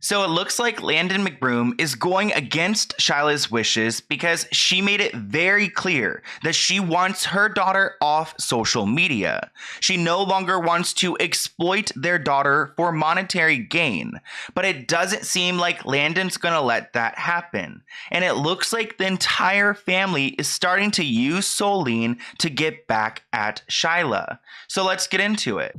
So it looks like Landon McBroom is going against Shyla's wishes because she made it very clear that she wants her daughter off social media. She no longer wants to exploit their daughter for monetary gain, but it doesn't seem like Landon's gonna let that happen. And it looks like the entire family is starting to use Solene to get back at Shyla. So let's get into it.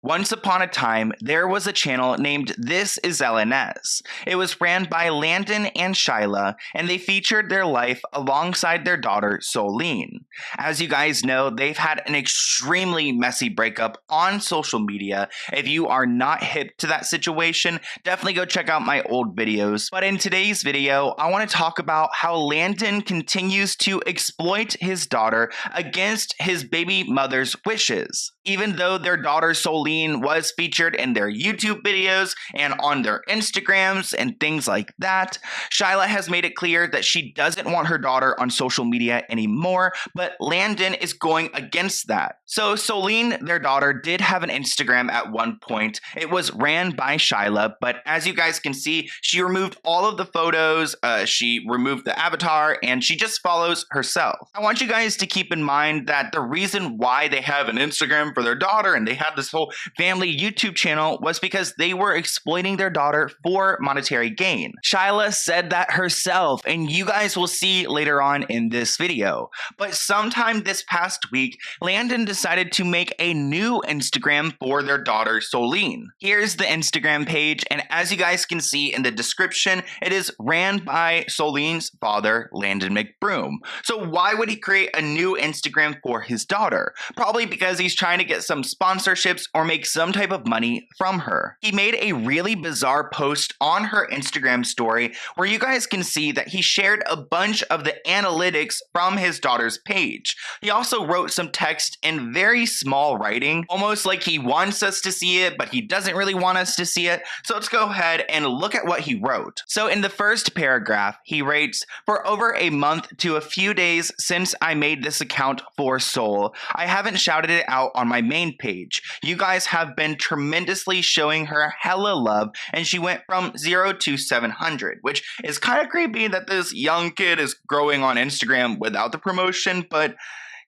Once upon a time, there was a channel named This Is LNS. It was ran by Landon and Shyla, and they featured their life alongside their daughter, Solene. As you guys know, they've had an extremely messy breakup on social media. If you are not hip to that situation, definitely go check out my old videos. But in today's video, I want to talk about how Landon continues to exploit his daughter against his baby mother's wishes. Even though their daughter Solene was featured in their YouTube videos and on their Instagrams and things like that, Shyla has made it clear that she doesn't want her daughter on social media anymore, but Landon is going against that. So Solene, their daughter, did have an Instagram at one point. It was ran by Shyla, but as you guys can see, she removed all of the photos, she removed the avatar, and she just follows herself. I want you guys to keep in mind that the reason why they have an Instagram for their daughter and they have this whole family YouTube channel was because they were exploiting their daughter for monetary gain. Shyla said that herself, and you guys will see later on in this video. But sometime this past week, Landon decided to make a new Instagram for their daughter Solene. Here's the Instagram page, and as you guys can see in the description, it is ran by Solene's father, Landon McBroom. So why would he create a new Instagram for his daughter? Probably because he's trying to get some sponsorships or make some type of money from her. He made a really bizarre post on her Instagram story where you guys can see that he shared a bunch of the analytics from his daughter's page. He also wrote some text in very small writing, almost like he wants us to see it, but he doesn't really want us to see it. So let's go ahead and look at what he wrote. So in the first paragraph, he writes, "For over a month to a few days since I made this account for Soul, I haven't shouted it out on my main page. You guys have been tremendously showing her hella love, and she went from 0 to 700, which is kind of creepy that this young kid is growing on Instagram without the promotion, but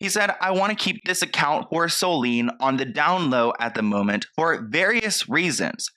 he said, I want to keep this account for Solene on the down low at the moment for various reasons.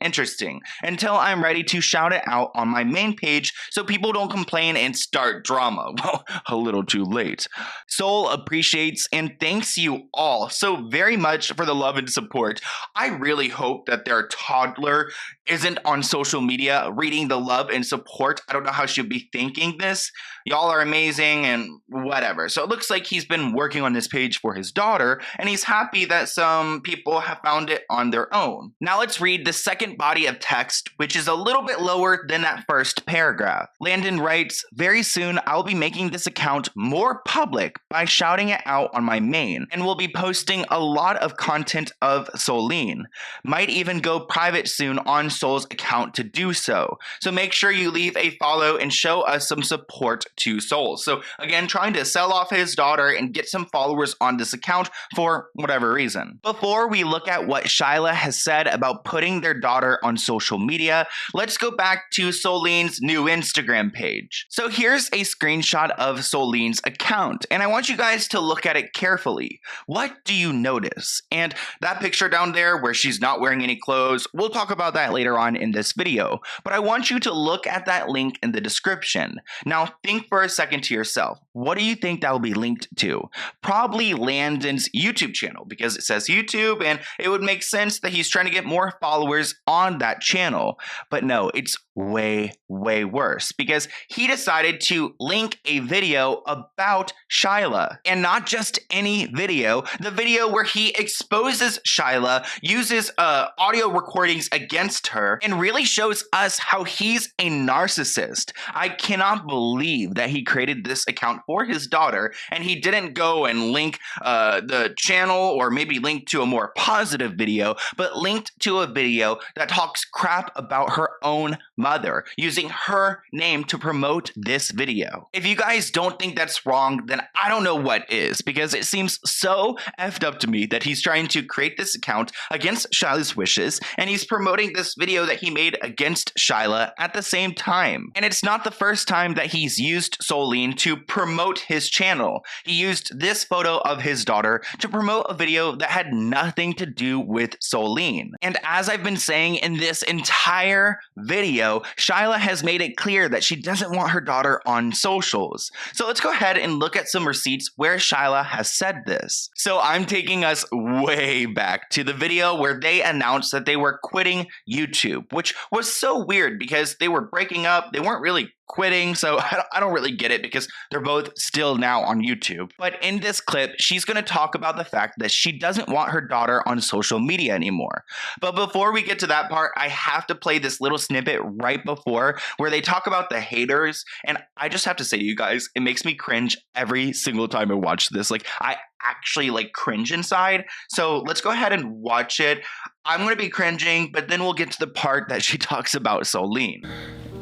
Interesting. Until I'm ready to shout it out on my main page so people don't complain and start drama. Well, a little too late. Soul appreciates and thanks you all so very much for the love and support. I really hope that their toddler isn't on social media reading the love and support. I don't know how she'll be thinking this. Y'all are amazing and whatever." So it looks like he's been working on this page for his daughter, and he's happy that some people have found it on their own. Now let's read the second body of text, which is a little bit lower than that first paragraph. Landon writes, "Very soon I'll be making this account more public by shouting it out on my main, and we'll be posting a lot of content of Solene. Might even go private soon on Soul's account to do so. So make sure you leave a follow and show us some support to Soul." So again, trying to sell off his daughter and get some followers on this account for whatever reason. Before we look at what Shyla has said about putting their daughter on social media, let's go back to Solene's new Instagram page. So here's a screenshot of Solene's account, and I want you guys to look at it carefully. What do you notice? And that picture down there where she's not wearing any clothes, we'll talk about that later on in this video, but I want you to look at that link in the description. Now think for a second to yourself, what do you think that will be linked to? Probably Landon's YouTube channel, because it says YouTube and it would make sense that he's trying to get more followers on that channel. But no, it's way worse, because he decided to link a video about Shyla, and not just any video, the video where he exposes Shyla, uses audio recordings against her, and really shows us how he's a narcissist. I cannot believe that he created this account for his daughter and he did didn't go and link the channel or maybe link to a more positive video, but linked to a video that talks crap about her own mother, using her name to promote this video. If you guys don't think that's wrong, then I don't know what is, because it seems so effed up to me that he's trying to create this account against Shyla's wishes, and he's promoting this video that he made against Shyla at the same time. And it's not the first time that he's used Solean to promote his channel. He used this photo of his daughter to promote a video that had nothing to do with Solean. And as I've been saying in this entire video, Shyla has made it clear that she doesn't want her daughter on socials. So let's go ahead and look at some receipts where Shyla has said this. So I'm taking us way back to the video where they announced that they were quitting YouTube, which was so weird because they were breaking up. They weren't really quitting, so I don't really get it because they're both still now on YouTube. But in this clip, she's going to talk about the fact that she doesn't want her daughter on social media anymore. But before we get to that part, I have to play this little snippet right before where they talk about the haters. And I just have to say, you guys, it makes me cringe every single time I watch this. Like, I actually like cringe inside. So let's go ahead and watch it. I'm going to be cringing, but then we'll get to the part that she talks about Solean.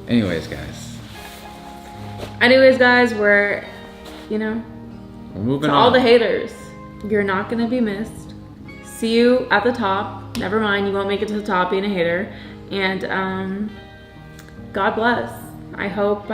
Anyways, guys, we're moving on. All the haters, you're not gonna be missed. See you at the top. Never mind, you won't make it to the top being a hater. And God bless. I hope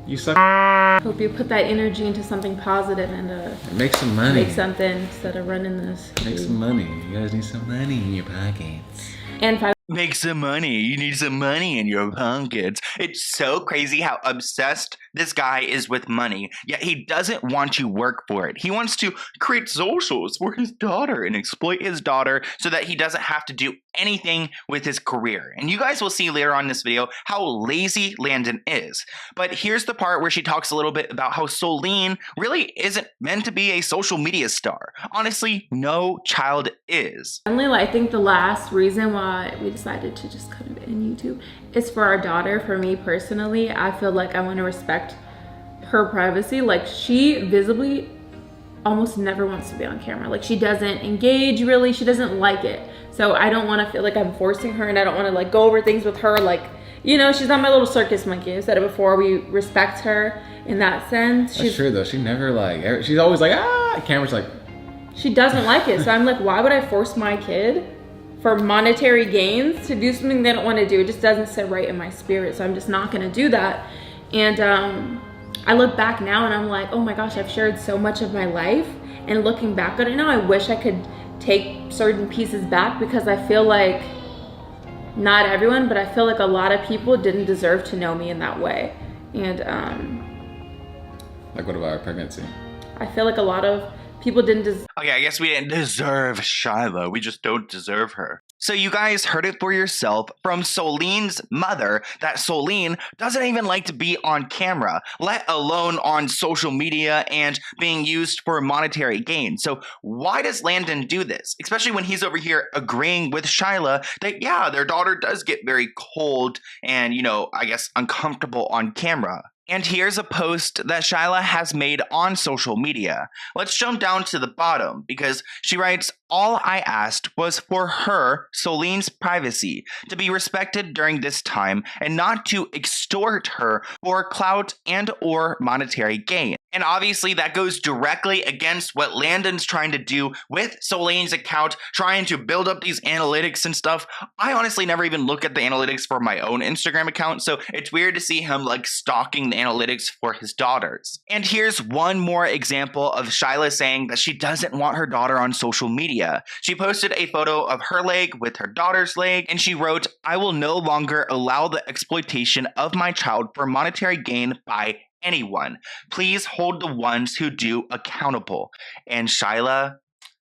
you suck. Hope you put that energy into something positive and make some money. Make something instead of running this. Make some money. You guys need some money in your pockets. And make some money. You need some money in your pockets. It's so crazy how obsessed this guy is with money, yet he doesn't want to work for it. He wants to create socials for his daughter and exploit his daughter so that he doesn't have to do anything with his career. And you guys will see later on in this video how lazy Landon is. But here's the part where she talks a little bit about how Solean really isn't meant to be a social media star. Honestly, no child is. I think the last reason why we decided to just cut it in YouTube is for our daughter. For me personally, I feel like I want to respect her privacy. Like, she visibly almost never wants to be on camera. Like, she doesn't engage really. She doesn't like it. So I don't want to feel like I'm forcing her, and I don't want to like go over things with her. Like, she's not my little circus monkey. I said it before. We respect her in that sense. That's true though. She never she's always like, camera's like. She doesn't like it. So I'm like, why would I force my kid for monetary gains to do something they don't want to do? It just doesn't sit right in my spirit. So I'm just not going to do that. And I look back now and I'm like, oh my gosh, I've shared so much of my life. And looking back on it now, I wish I could take certain pieces back, because I feel like, not everyone, but I feel like a lot of people didn't deserve to know me in that way. And like, what about our pregnancy? I feel like a lot of people didn't deserve. Okay, I guess we didn't deserve Shyla. We just don't deserve her. So you guys heard it for yourself from Solean's mother that Solean doesn't even like to be on camera, let alone on social media and being used for monetary gain. So why does Landon do this? Especially when he's over here agreeing with Shyla that, yeah, their daughter does get very cold and, I guess uncomfortable on camera. And here's a post that Shyla has made on social media. Let's jump down to the bottom because she writes, "All I asked was for her, Solean's privacy, to be respected during this time and not to extort her for clout and or monetary gain." And obviously that goes directly against what Landon's trying to do with Solean's account, trying to build up these analytics and stuff. I honestly never even look at the analytics for my own Instagram account, so it's weird to see him like stalking the analytics for his daughters. And here's one more example of Shyla saying that she doesn't want her daughter on social media. She posted a photo of her leg with her daughter's leg, and she wrote, "I will no longer allow the exploitation of my child for monetary gain by anyone. Please hold the ones who do accountable." And Shyla,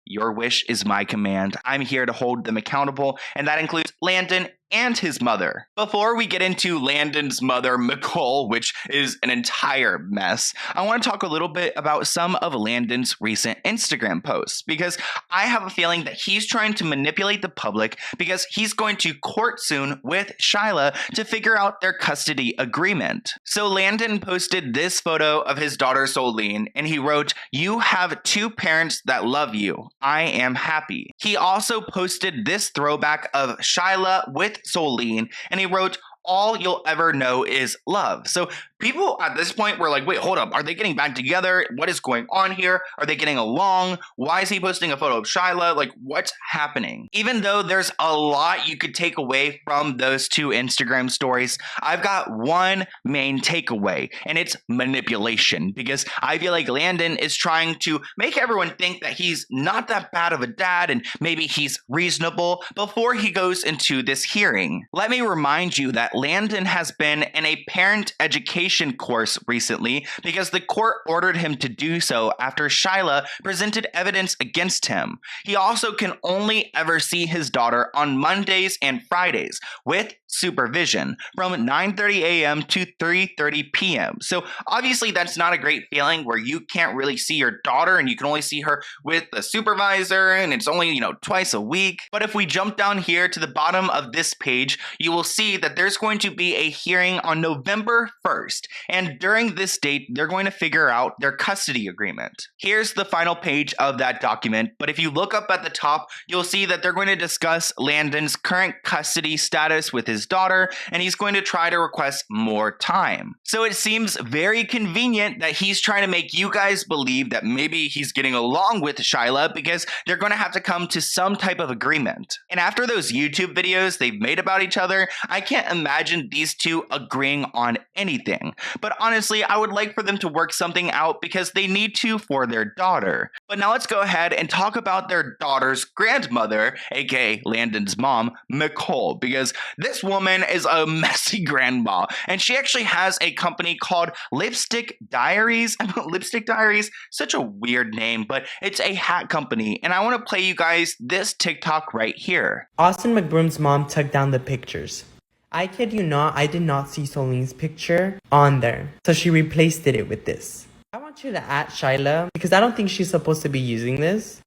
your wish is my command. I'm here to hold them accountable, and that includes Landon and his mother. Before we get into Landon's mother, Nicole, which is an entire mess, I want to talk a little bit about some of Landon's recent Instagram posts, because I have a feeling that he's trying to manipulate the public because he's going to court soon with Shyla to figure out their custody agreement. So Landon posted this photo of his daughter Soline, and he wrote, "You have two parents that love you. I am happy." He also posted this throwback of Shyla with Soline, and he wrote, "All you'll ever know is love." So people at this point were like, wait, hold up. Are they getting back together? What is going on here? Are they getting along? Why is he posting a photo of Shyla? Like, what's happening? Even though there's a lot you could take away from those two Instagram stories, I've got one main takeaway, and it's manipulation, because I feel like Landon is trying to make everyone think that he's not that bad of a dad and maybe he's reasonable before he goes into this hearing. Let me remind you that Landon has been in a parent education course recently because the court ordered him to do so after Shyla presented evidence against him. He also can only ever see his daughter on Mondays and Fridays with supervision from 9:30 a.m. to 3:30 p.m. So obviously that's not a great feeling where you can't really see your daughter and you can only see her with the supervisor, and it's only, twice a week. But if we jump down here to the bottom of this page, you will see that there's going to be a hearing on November 1st. And during this date, they're going to figure out their custody agreement. Here's the final page of that document. But if you look up at the top, you'll see that they're going to discuss Landon's current custody status with his daughter, and he's going to try to request more time. So it seems very convenient that he's trying to make you guys believe that maybe he's getting along with Shyla because they're going to have to come to some type of agreement. And after those YouTube videos they've made about each other, I can't imagine these two agreeing on anything. But honestly, I would like for them to work something out because they need to for their daughter. But now let's go ahead and talk about their daughter's grandmother, aka Landon's mom, Nicole, because this woman is a messy grandma, and she actually has a company called Lipstick Diaries. Lipstick Diaries, such a weird name, but it's a hat company, and I want to play you guys this TikTok right here. Austin McBroom's mom took down the pictures. I kid you not, I did not see Soline's picture on there, so she replaced it with this. I want you to at Shyla because I don't think she's supposed to be using this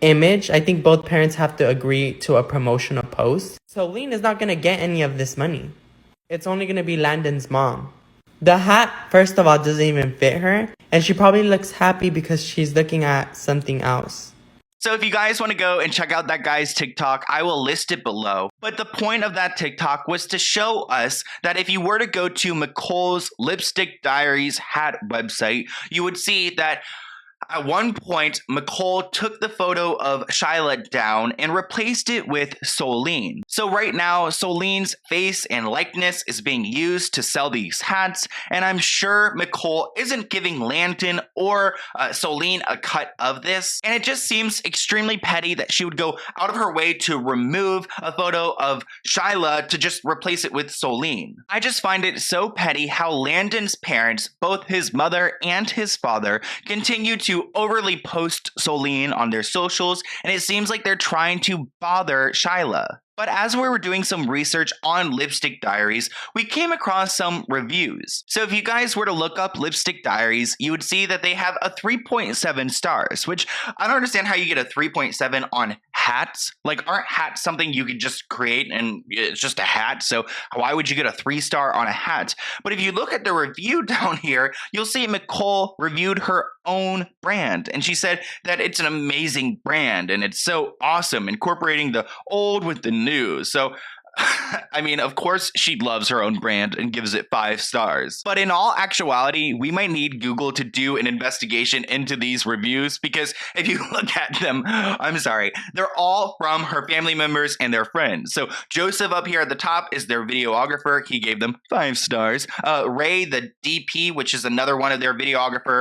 image. I think both parents have to agree to a promotional post. Soline is not going to get any of this money. It's only going to be Landon's mom. The hat, first of all, doesn't even fit her, and she probably looks happy because she's looking at something else. So if you guys want to go and check out that guy's TikTok, I will list it below. But the point of that TikTok was to show us that if you were to go to Nicole's Lipstick Diaries hat website, you would see that at one point, Nicole took the photo of Shyla down and replaced it with Soline. So right now, Soline's face and likeness is being used to sell these hats, and I'm sure Nicole isn't giving Landon or Soline a cut of this. And it just seems extremely petty that she would go out of her way to remove a photo of Shyla to just replace it with Soline. I just find it so petty how Landon's parents, both his mother and his father, continue to overly post Soline on their socials, and it seems like they're trying to bother Shyla. But as we were doing some research on Lipstick Diaries, we came across some reviews. So if you guys were to look up Lipstick Diaries, you would see that they have a 3.7 stars, which I don't understand how you get a 3.7 on hats. Like, aren't hats something you could just create and it's just a hat? So why would you get a 3-star on a hat? But if you look at the review down here, you'll see Nicole reviewed her own brand, and she said that it's an amazing brand and it's so awesome, incorporating the old with the new. So I mean, of course she loves her own brand and gives it 5 stars. But in all actuality, we might need Google to do an investigation into these reviews, because if you look at them, I'm sorry, they're all from her family members and their friends. So Joseph up here at the top is their videographer. He gave them 5 stars. Ray, the DP, which is another one of their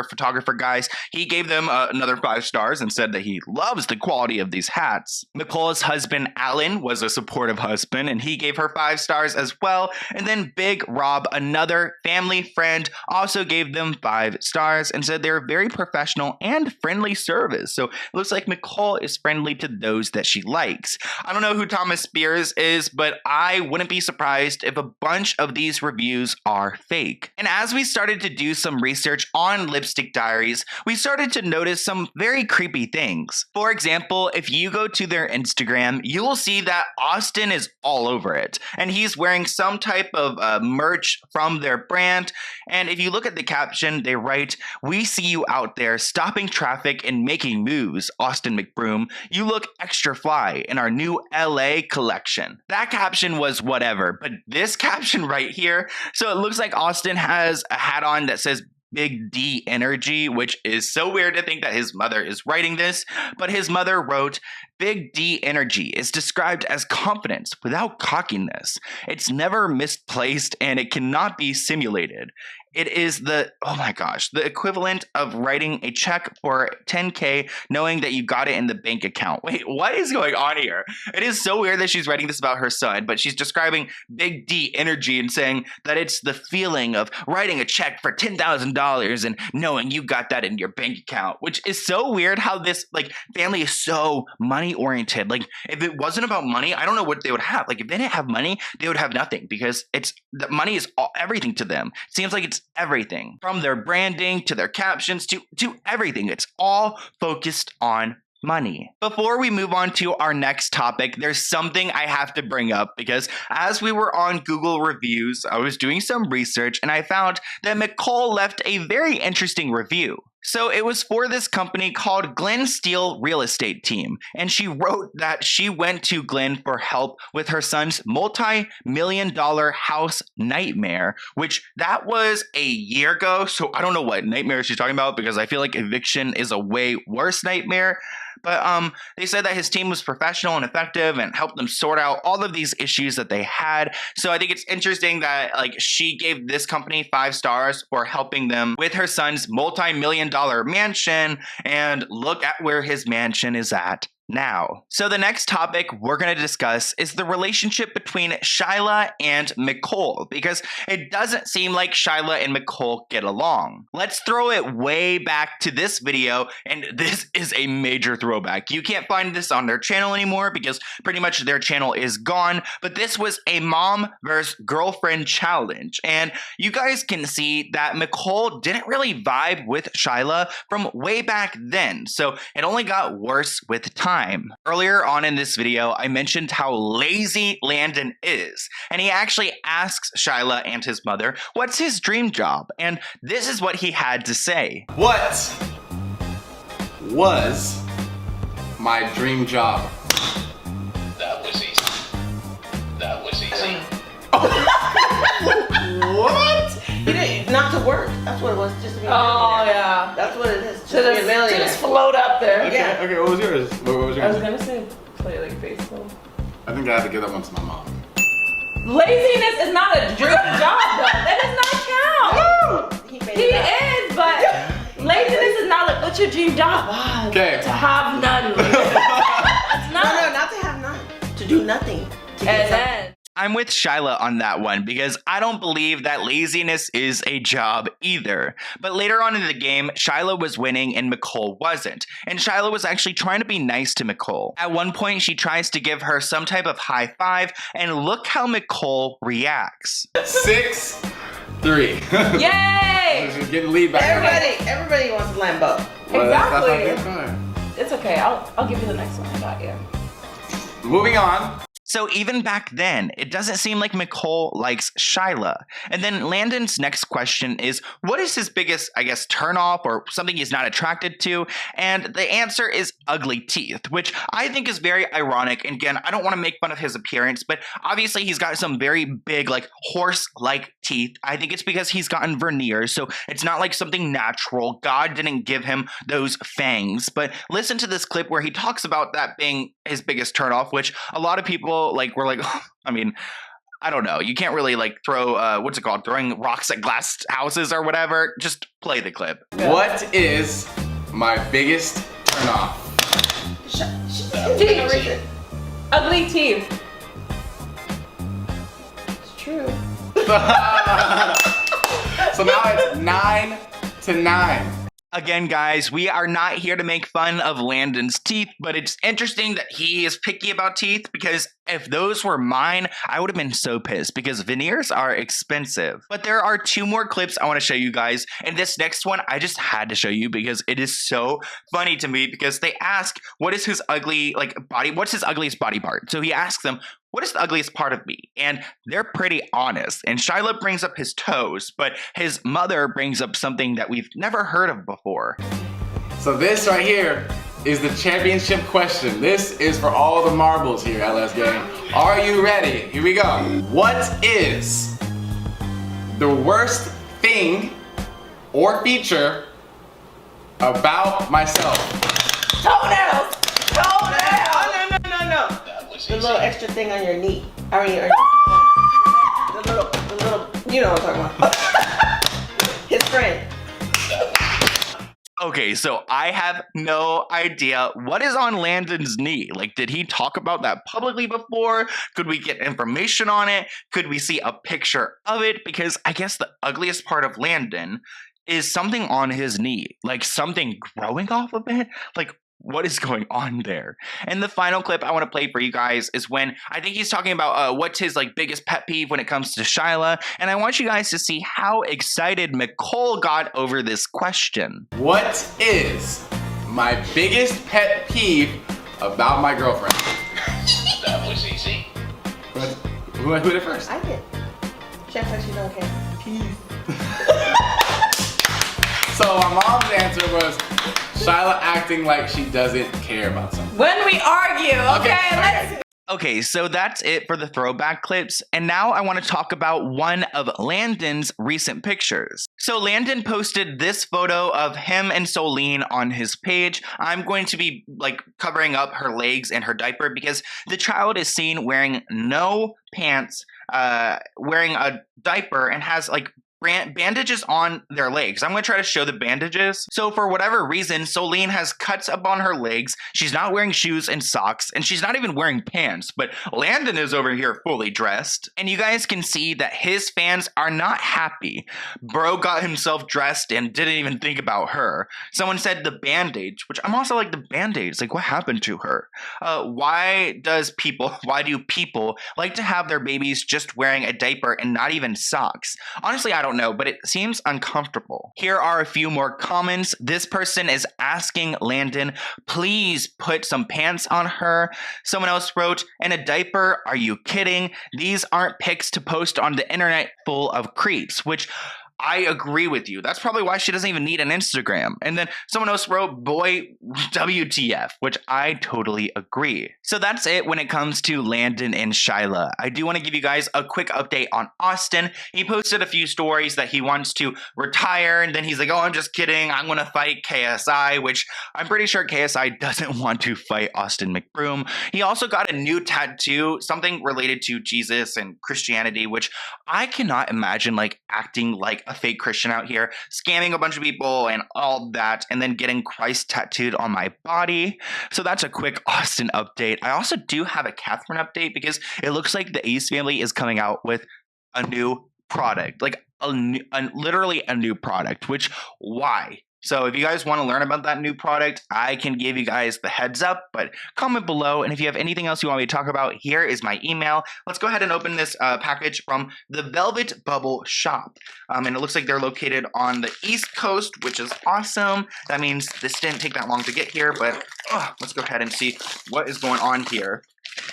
photographer guys, he gave them another 5 stars and said that he loves the quality of these hats. Nicole's husband, Alan, was a supportive husband, and he gave her 5 stars as well. And then Big Rob, another family friend, also gave them 5 stars and said they're very professional and friendly service. So it looks like Nicole is friendly to those that she likes. I don't know who Thomas Spears is, but I wouldn't be surprised if a bunch of these reviews are fake. And as we started to do some research on Lipstick Diaries, we started to notice some very creepy things. For example, if you go to their Instagram, you will see that Austin is all over it, and he's wearing some type of merch from their brand. And if you look at the caption, they write, "We see you out there stopping traffic and making moves, Austin McBroom. You look extra fly in our new LA collection." That caption was whatever, but this caption right here, so it looks like Austin has a hat on that says Big D Energy, which is so weird to think that his mother is writing this, but his mother wrote, "Big D Energy is described as confidence without cockiness. It's never misplaced and it cannot be simulated. It is the equivalent of writing a check for $10K knowing that you got it in the bank account." Wait, what is going on here? It is so weird that she's writing this about her son, but she's describing Big D Energy and saying that it's the feeling of writing a check for $10,000 and knowing you got that in your bank account, which is so weird how this family is so money oriented. Like, if it wasn't about money, I don't know what they would have. Like, if they didn't have money, they would have nothing, because the money is everything to them. It seems like it's everything, from their branding to their captions to everything. It's all focused on money. Before we move on to our next topic, there's something I have to bring up, because as we were on Google reviews, I was doing some research and I found that Nicole left a very interesting review. So it was for this company called Glenn Steele Real Estate Team, and she wrote that she went to Glenn for help with her son's multi-million-dollar house nightmare, which that was a year ago. So I don't know what nightmare she's talking about, because I feel like eviction is a way worse nightmare. But they said that his team was professional and effective and helped them sort out all of these issues that they had. So I think it's interesting that she gave this company 5 stars for helping them with her son's multi-million-dollar mansion, and look at where his mansion is at now. So the next topic we're going to discuss is the relationship between Shyla and Nicole, because it doesn't seem like Shyla and Nicole get along. Let's throw it way back to this video, and this is a major throwback. You can't find this on their channel anymore because pretty much their channel is gone, but this was a mom versus girlfriend challenge, and you guys can see that Nicole didn't really vibe with Shyla from way back then, so it only got worse with time. Earlier on in this video, I mentioned how lazy Landon is, and he actually asks Shyla and his mother what's his dream job, and this is what he had to say. What was my dream job? That was easy. That was easy. What? He didn't, not to work. That's what it was. Just to be a Oh millionaire. yeah. That's what it is. Just To to be a just millionaire. float up there. Okay, Yeah. okay, what was yours? What was I was yours? gonna say play like baseball. I think I had to give that one to my mom. Laziness is not a dream job though. That does not count. He made He it up. is, but laziness is not like, what's your dream job? Ah, Okay. to have none. It's No, not. not to have none. To do nothing. To get And something. then I'm with Shyla on that one, because I don't believe that laziness is a job either. But later on in the game, Shyla was winning and Nicole wasn't. And Shyla was actually trying to be nice to Nicole. At one point, she tries to give her some type of high five, and look how Nicole reacts. 6-3. yay! She's getting lead back. Everybody wants a Lambo. Well, that's not Exactly. good. Fine. It's okay. I'll give you the next one. I got you. Moving on. So even back then, it doesn't seem like Nicole likes Shyla. And then Landon's next question is, what is his biggest, turnoff or something he's not attracted to? And the answer is ugly teeth, which I think is very ironic. And again, I don't want to make fun of his appearance, but obviously he's got some very big, horse-like teeth. I think it's because he's gotten veneers, so it's not like something natural. God didn't give him those fangs. But listen to this clip where he talks about that being his biggest turnoff, which a lot of people were like, I mean, I don't know. You can't really throw, what's it called? Throwing rocks at glass houses or whatever. Just play the clip. Yeah. What is my biggest turnoff? Teeth. Ugly teeth. True. So now it's 9-9. Again, guys, we are not here to make fun of Landon's teeth, but it's interesting that he is picky about teeth because if those were mine, I would have been so pissed because veneers are expensive. But there are 2 more clips I want to show you guys. And this next one, I just had to show you because it is so funny to me because they ask, what is his ugly, what's his ugliest body part? So he asks them, what is the ugliest part of me? And they're pretty honest. And Shyla brings up his toes, but his mother brings up something that we've never heard of before. So this right here is the championship question. This is for all the marbles here, LS Gang. Are you ready? Here we go. What is the worst thing or feature about myself? Toenails! Toenails! Oh, no. That was The easy. little extra thing on your knee. I mean, the little, you know what I'm talking about. His friend. Okay, so I have no idea what is on Landon's knee. Like, did he talk about that publicly before? Could we get information on it? Could we see a picture of it? Because I guess the ugliest part of Landon is something on his knee, like something growing off of it. Like, what is going on there? And the final clip I want to play for you guys is when I think he's talking about what's his biggest pet peeve when it comes to Shyla. And I want you guys to see how excited Nicole got over this question. What is my biggest pet peeve about my girlfriend? That was easy. Who did it first? I did. Chef said she's okay. So my mom's answer was Shyla acting like she doesn't care about something. When we argue, okay, let's. Okay, so that's it for the throwback clips, and now I want to talk about one of Landon's recent pictures. So Landon posted this photo of him and Solene on his page. I'm going to be covering up her legs and her diaper because the child is seen wearing no pants, wearing a diaper, and has bandages on their legs. I'm going to try to show the bandages. So for whatever reason, Solene has cuts up on her legs. She's not wearing shoes and socks, and she's not even wearing pants, but Landon is over here fully dressed. And you guys can see that his fans are not happy. Bro got himself dressed and didn't even think about her. Someone said the bandage, which I'm also like, the bandage, what happened to her? Why do people like to have their babies just wearing a diaper and not even socks? Honestly, I don't know, but it seems uncomfortable. Here are a few more comments. This person is asking Landon, please put some pants on her. Someone else wrote, and a diaper? Are you kidding? These aren't pics to post on the internet full of creeps, which I agree with you. That's probably why she doesn't even need an Instagram. And then someone else wrote, boy, WTF, which I totally agree. So that's it when it comes to Landon and Shyla. I do want to give you guys a quick update on Austin. He posted a few stories that he wants to retire, and then he's like, oh, I'm just kidding. I'm going to fight KSI, which I'm pretty sure KSI doesn't want to fight Austin McBroom. He also got a new tattoo, something related to Jesus and Christianity, which I cannot imagine acting like a fake Christian out here, scamming a bunch of people and all that, and then getting Christ tattooed on my body. So that's a quick Austin update. I also do have a Catherine update because it looks like the Ace family is coming out with a new product, literally a new product, which why? So if you guys want to learn about that new product, I can give you guys the heads up, but comment below. And if you have anything else you want me to talk about, here is my email. Let's go ahead and open this package from the Velvet Bubble shop. And it looks like they're located on the East Coast, which is awesome. That means this didn't take that long to get here, but let's go ahead and see what is going on here.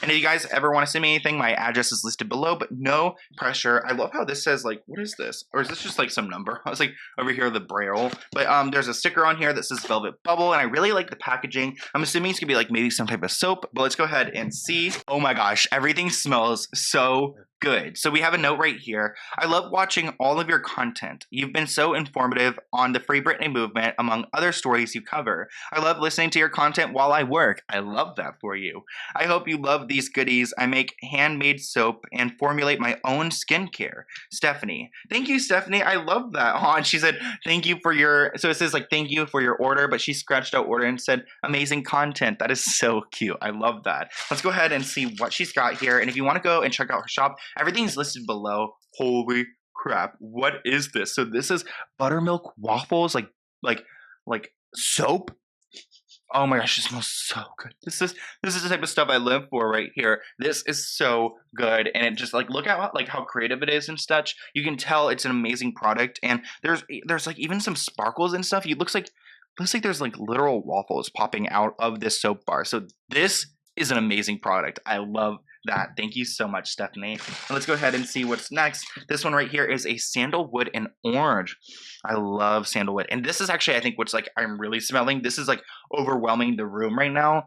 And if you guys ever want to send me anything, my address is listed below, but no pressure. I love how this says, what is this? Or is this just some number? I was over here, the Braille. But there's a sticker on here that says Velvet Bubble, and I really like the packaging. I'm assuming it's going to be maybe some type of soap, but let's go ahead and see. Oh my gosh, everything smells so good. So we have a note right here. I love watching all of your content. You've been so informative on the Free Britney movement, among other stories you cover. I love listening to your content while I work. I love that for you. I hope you love these goodies. I make handmade soap and formulate my own skincare. Stephanie. Thank you, Stephanie. I love that. Oh, and she said, thank you for your, so it says thank you for your order, but she scratched out order and said, amazing content. That is so cute. I love that. Let's go ahead and see what she's got here. And if you want to go and check out her shop, Everything's listed below. Holy crap. What is this? So this is buttermilk waffles, like soap. Oh my gosh, it smells so good. This is the type of stuff I live for right here. This is so good, and it just like look at how creative it is and such. You can tell it's an amazing product, and there's like even some sparkles and stuff. Looks like there's like literal waffles popping out of this soap bar. So this is an amazing product. I love that. Thank you so much, Stephanie. And let's go ahead and see what's next. This one right here is a sandalwood and orange. I love sandalwood. And this is actually, I think, what's like I'm really smelling. This is like overwhelming the room right now.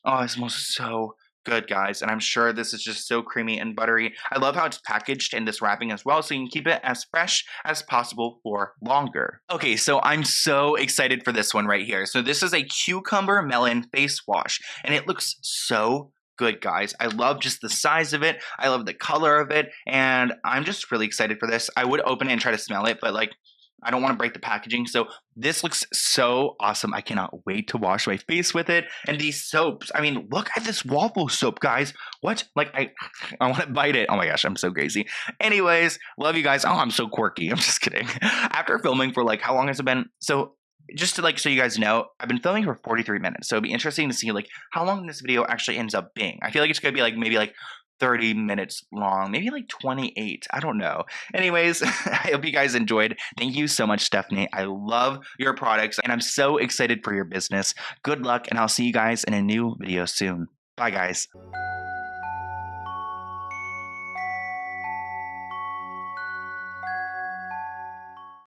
Oh, it smells so good, guys. And I'm sure this is just so creamy and buttery. I love how it's packaged in this wrapping as well, so you can keep it as fresh as possible for longer. Okay, so I'm so excited for this one right here. So this is a cucumber melon face wash, and it looks so good, guys. I love just the size of it. I love the color of it, and I'm just really excited for this. I would open it and try to smell it, but like I don't want to break the packaging. So this looks so awesome. I cannot wait to wash my face with it. And these soaps, I mean, look at this waffle soap, guys. What? Like I want to bite it. Oh my gosh, I'm so crazy. Anyways, love you guys. Oh, I'm so quirky. I'm just kidding. After filming for like, how long has it been? So just to like, so you guys know, I've been filming for 43 minutes. So it'd be interesting to see like how long this video actually ends up being. I feel like it's going to be like maybe like 30 minutes long, maybe like 28. I don't know. Anyways, I hope you guys enjoyed. Thank you so much, Stephanie. I love your products and I'm so excited for your business. Good luck, and I'll see you guys in a new video soon. Bye, guys.